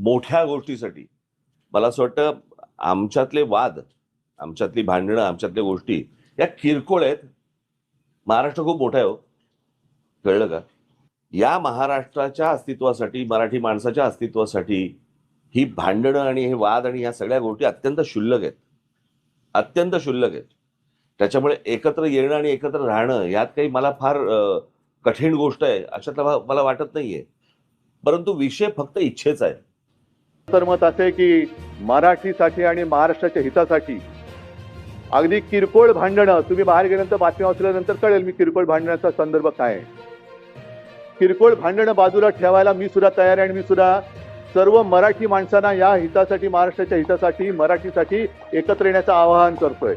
मोठ्या गोष्टीसाठी मला असं वाटतं आमच्यातले वाद, आमच्यातली भांडणं, आमच्यातल्या गोष्टी या किरकोळ आहेत. महाराष्ट्र खूप मोठा आहे हो, कळलं का? या महाराष्ट्राच्या अस्तित्वासाठी, मराठी माणसाच्या अस्तित्वासाठी ही भांडणं आणि हे वाद आणि या सगळ्या गोष्टी अत्यंत क्षुल्लक आहेत, अत्यंत क्षुल्लक आहेत. त्याच्यामुळे एकत्र येणं आणि एकत्र राहणं यात काही मला फार कठीण गोष्ट आहे अशातला मला वाटत नाहीये. परंतु विषय फक्त इच्छेचा आहे. तर मत असे की मराठीसाठी आणि महाराष्ट्राच्या हितासाठी अगदी किरकोळ भांडणं, तुम्ही बाहेर गेल्यानंतर बातमी वाचल्यानंतर कळेल मी किरकोळ भांडणाचा संदर्भ काय आहे. किरकोळ भांडणं बाजूला ठेवायला मी सुद्धा तयार आहे आणि मी सुद्धा सर्व मराठी माणसांना या हितासाठी, महाराष्ट्राच्या हितासाठी, मराठीसाठी एकत्र येण्याचं आवाहन करतोय.